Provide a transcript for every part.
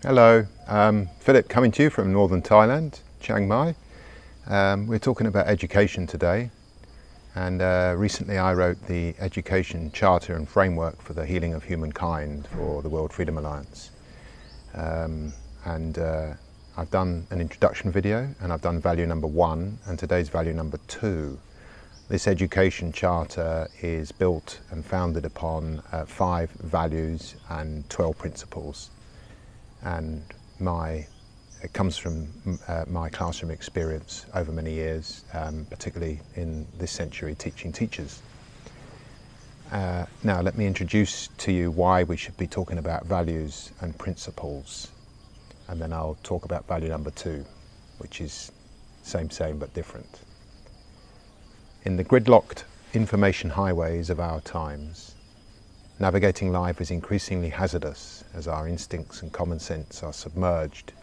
Hello, Philip coming to you from northern Thailand, Chiang Mai. We're talking about education today, and recently I wrote the Education Charter and Framework for the Healing of Humankind for the World Freedom Alliance. I've done an introduction video, and I've done value number 1, and today's value number 2. This Education Charter is built and founded upon 5 values and 12 principles. And it comes from my classroom experience over many years, particularly in this century teaching teachers. Now let me introduce to you why we should be talking about values and principles, and then I'll talk about value number 2, which is same but different. In the gridlocked information highways of our times, navigating life is increasingly hazardous as our instincts and common sense are submerged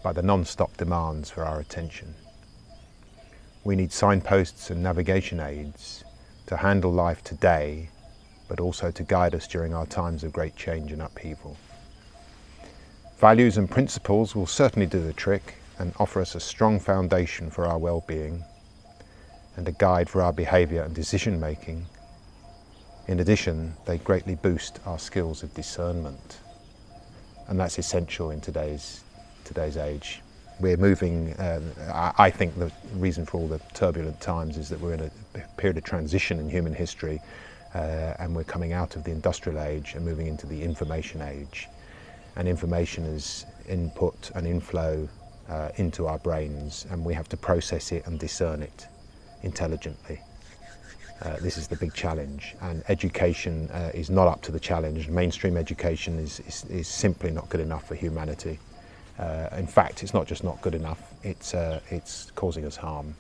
by the non-stop demands for our attention. We need signposts and navigation aids to handle life today, but also to guide us during our times of great change and upheaval. Values and principles will certainly do the trick and offer us a strong foundation for our well-being and a guide for our behaviour and decision making. In addition, they greatly boost our skills of discernment, and that's essential in today's age. We're moving, I think the reason for all the turbulent times is that we're in a period of transition in human history, and we're coming out of the industrial age and moving into the information age. And information is input and inflow into our brains, and we have to process it and discern it intelligently. This is the big challenge, and education is not up to the challenge. Mainstream education is simply not good enough for humanity. In fact, it's not just not good enough, it's causing us harm.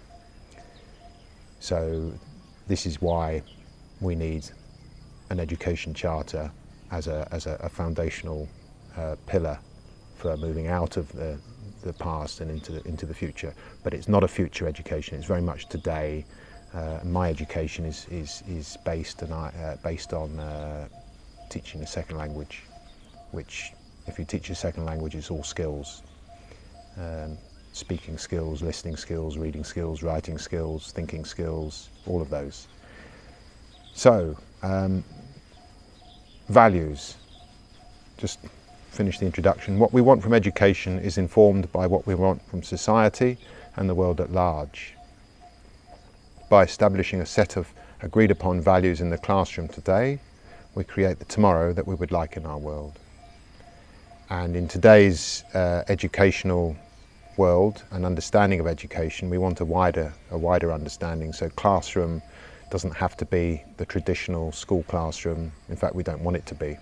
So this is why we need an education charter as a foundational pillar for moving out of the past and into the future. But it's not a future education, it's very much today. My education is based on teaching a second language, which, if you teach a second language, is all skills. Speaking skills, listening skills, reading skills, writing skills, thinking skills, all of those. So, values. Just finish the introduction. What we want from education is informed by what we want from society and the world at large. By establishing a set of agreed upon values in the classroom today, we create the tomorrow that we would like in our world. And in today's educational world and understanding of education, we want a wider understanding. So classroom doesn't have to be the traditional school classroom. In fact, we don't want it to be.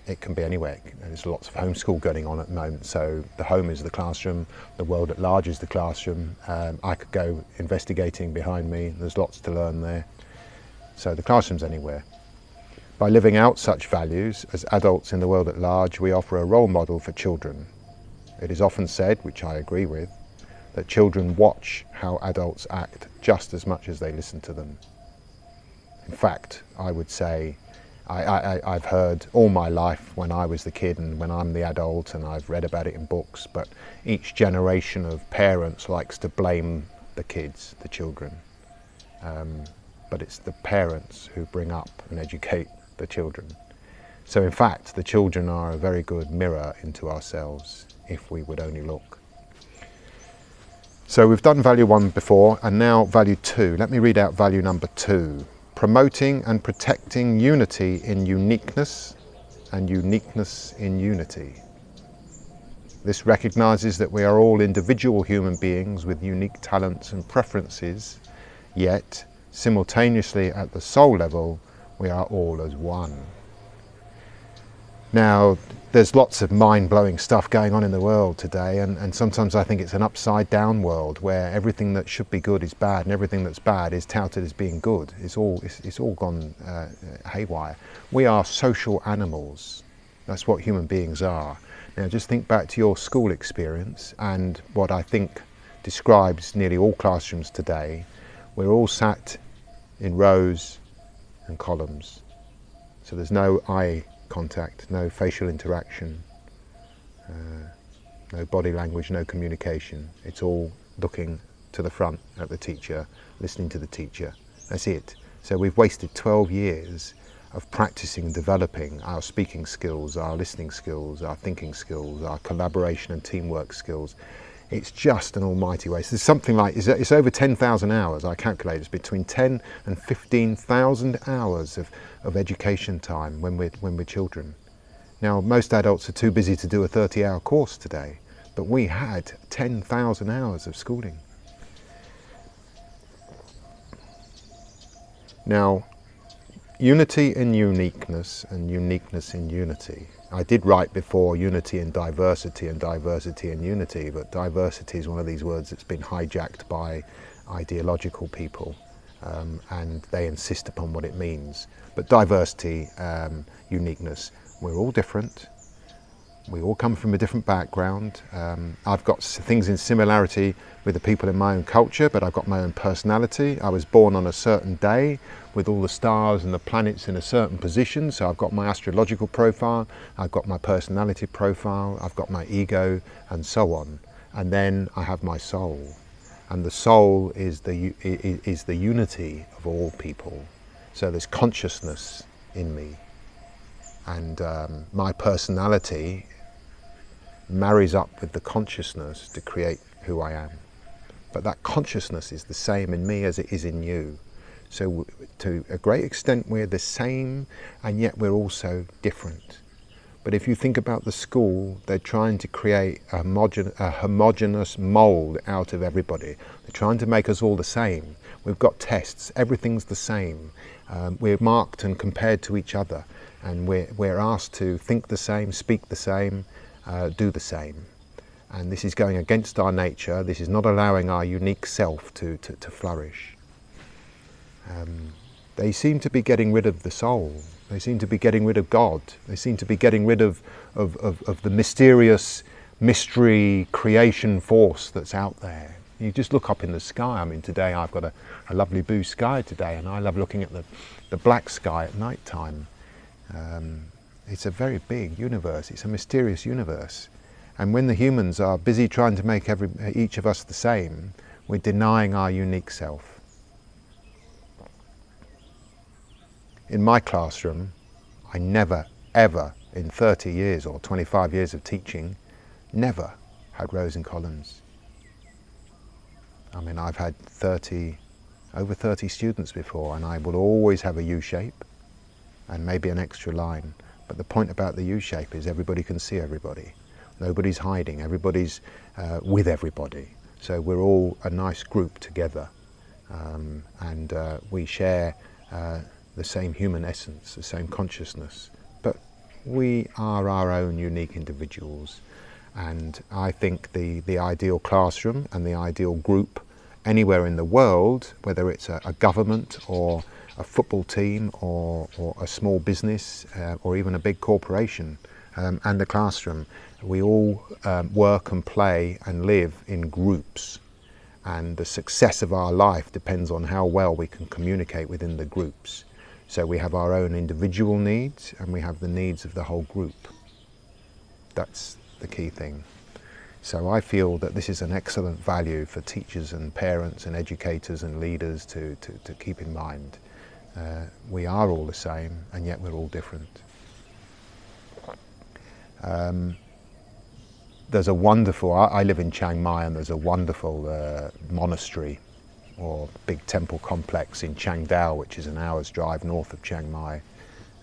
It can be anywhere. There's lots of homeschool going on at the moment, so the home is the classroom, the world at large is the classroom. I could go investigating behind me, there's lots to learn there. So the classroom's anywhere. By living out such values as adults in the world at large, we offer a role model for children. It is often said, which I agree with, that children watch how adults act just as much as they listen to them. In fact, I would say, I've heard all my life when I was the kid and when I'm the adult, and I've read about it in books, but each generation of parents likes to blame the kids, the children. But it's the parents who bring up and educate the children. So in fact, the children are a very good mirror into ourselves if we would only look. So we've done value 1 before, and now value 2. Let me read out value number 2. Promoting and protecting unity in uniqueness and uniqueness in unity. This recognizes that we are all individual human beings with unique talents and preferences, yet simultaneously at the soul level, we are all as one. Now, there's lots of mind-blowing stuff going on in the world today, and sometimes I think it's an upside-down world where everything that should be good is bad and everything that's bad is touted as being good. It's all gone haywire. We are social animals. That's what human beings are. Now, just think back to your school experience and what I think describes nearly all classrooms today. We're all sat in rows and columns. So there's no eye contact, no facial interaction, No body language, no communication. It's all looking to the front at the teacher, listening to the teacher. That's it. So we've wasted 12 years of practicing and developing our speaking skills, our listening skills, our thinking skills, our collaboration and teamwork skills. It's just an almighty waste. There's something like, it's over 10,000 hours, I calculate. It's between 10 and 15,000 hours of education time when we're children. Now, most adults are too busy to do a 30-hour course today, but we had 10,000 hours of schooling. Now, unity in uniqueness and uniqueness in unity. I did write before unity in diversity and diversity in unity, but diversity is one of these words that's been hijacked by ideological people, and they insist upon what it means. But diversity, uniqueness, we're all different. We all come from a different background. I've got things in similarity with the people in my own culture, but I've got my own personality. I was born on a certain day with all the stars and the planets in a certain position, so I've got my astrological profile, I've got my personality profile, I've got my ego, and so on. And then I have my soul. And the soul is the unity of all people. So there's consciousness in me. And my personality marries up with the consciousness to create who I am. But that consciousness is the same in me as it is in you. So to a great extent we're the same, and yet we're also different. But if you think about the school, they're trying to create a homogeneous mold out of everybody. They're trying to make us all the same. We've got tests, everything's the same. We're marked and compared to each other, and we're asked to think the same, speak the same, do the same. And this is going against our nature. This is not allowing our unique self to flourish. They seem to be getting rid of the soul. They seem to be getting rid of God. They seem to be getting rid of the mysterious mystery creation force that's out there. You just look up in the sky. I mean, today I've got a lovely blue sky today, and I love looking at the black sky at night time. It's a very big universe. It's a mysterious universe. And when the humans are busy trying to make each of us the same, we're denying our unique self. In my classroom, I never, ever, in 30 years or 25 years of teaching, never had rows and columns. I mean, I've had over 30 students before, and I will always have a U shape and maybe an extra line. But the point about the U shape is everybody can see everybody. Nobody's hiding, everybody's with everybody. So we're all a nice group together, and we share the same human essence, the same consciousness, but we are our own unique individuals. And I think the ideal classroom and the ideal group anywhere in the world, whether it's a government or a football team or a small business or even a big corporation, and the classroom, we all work and play and live in groups. And the success of our life depends on how well we can communicate within the groups. So we have our own individual needs, and we have the needs of the whole group. That's the key thing. So I feel that this is an excellent value for teachers and parents and educators and leaders to keep in mind. We are all the same, and yet we're all different. There's a wonderful, I live in Chiang Mai, and there's a wonderful monastery or big temple complex in Chiang Dao, which is an hour's drive north of Chiang Mai,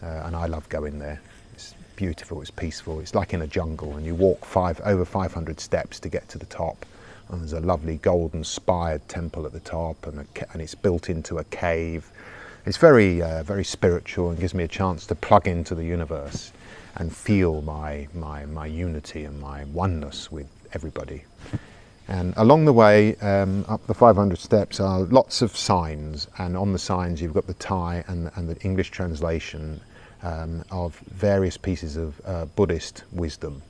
and I love going there. It's beautiful, it's peaceful, it's like in a jungle, and you walk over 500 steps to get to the top, and there's a lovely golden spired temple at the top, and it's built into a cave. It's very, very spiritual, and gives me a chance to plug into the universe and feel my unity and my oneness with everybody. And along the way, up the 500 steps are lots of signs, and on the signs you've got the Thai and the English translation of various pieces of Buddhist wisdom,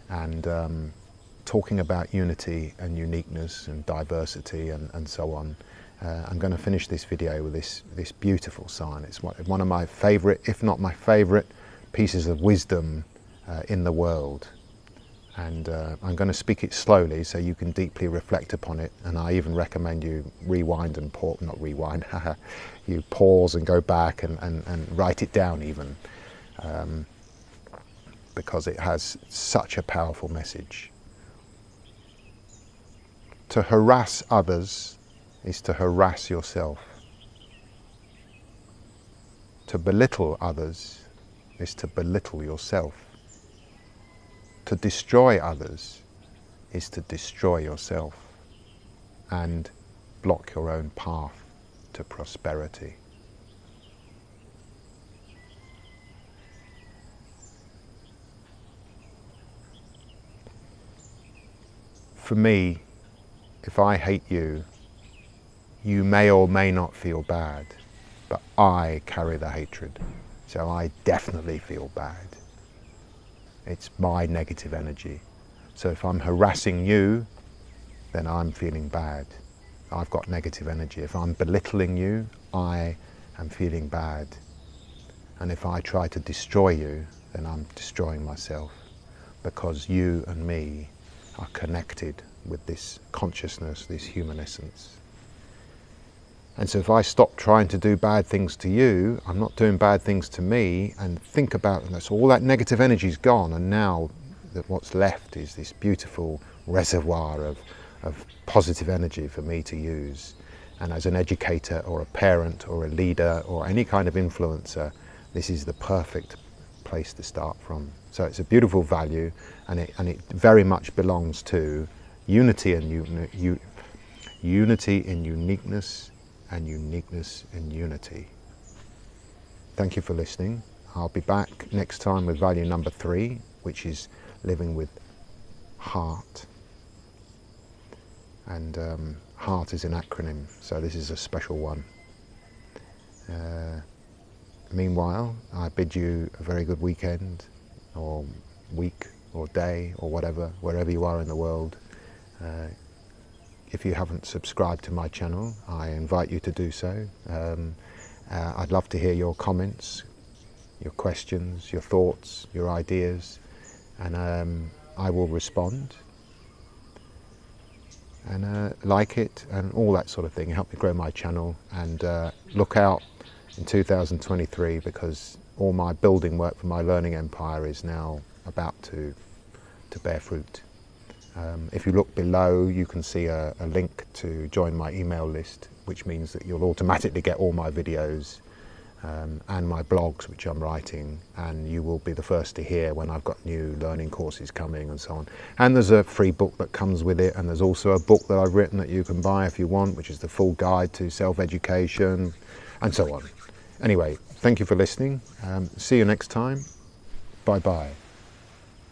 and talking about unity and uniqueness and diversity and so on. I'm going to finish this video with this beautiful sign. It's one of my favourite, if not my favourite, pieces of wisdom in the world. And I'm going to speak it slowly so you can deeply reflect upon it, and I even recommend you rewind and pause, not rewind, you pause and go back and write it down even, because it has such a powerful message. To harass others is to harass yourself. To belittle others is to belittle yourself. To destroy others is to destroy yourself and block your own path to prosperity. For me, if I hate you, you may or may not feel bad, but I carry the hatred, so I definitely feel bad. It's my negative energy. So if I'm harassing you, then I'm feeling bad. I've got negative energy. If I'm belittling you, I am feeling bad. And if I try to destroy you, then I'm destroying myself, because you and me are connected with this consciousness, this human essence. And so if I stop trying to do bad things to you, I'm not doing bad things to me, and think about that. So all that negative energy's gone, and now that what's left is this beautiful reservoir of positive energy for me to use. And as an educator or a parent or a leader or any kind of influencer, this is the perfect place to start from. So it's a beautiful value, and it very much belongs to unity and unity in uniqueness, and uniqueness in unity. Thank you for listening. I'll be back next time with value number 3, which is living with heart. And heart is an acronym, so this is a special one. Meanwhile, I bid you a very good weekend, or week, or day, or whatever, wherever you are in the world. If you haven't subscribed to my channel, I invite you to do so. I'd love to hear your comments, your questions, your thoughts, your ideas, and I will respond. And like it and all that sort of thing. Help me grow my channel, and look out in 2023, because all my building work for my learning empire is now about to bear fruit. If you look below, you can see a link to join my email list, which means that you'll automatically get all my videos and my blogs which I'm writing, and you will be the first to hear when I've got new learning courses coming and so on. And there's a free book that comes with it, and there's also a book that I've written that you can buy if you want, which is the full guide to self-education and so on. Anyway, thank you for listening. See you next time. Bye bye.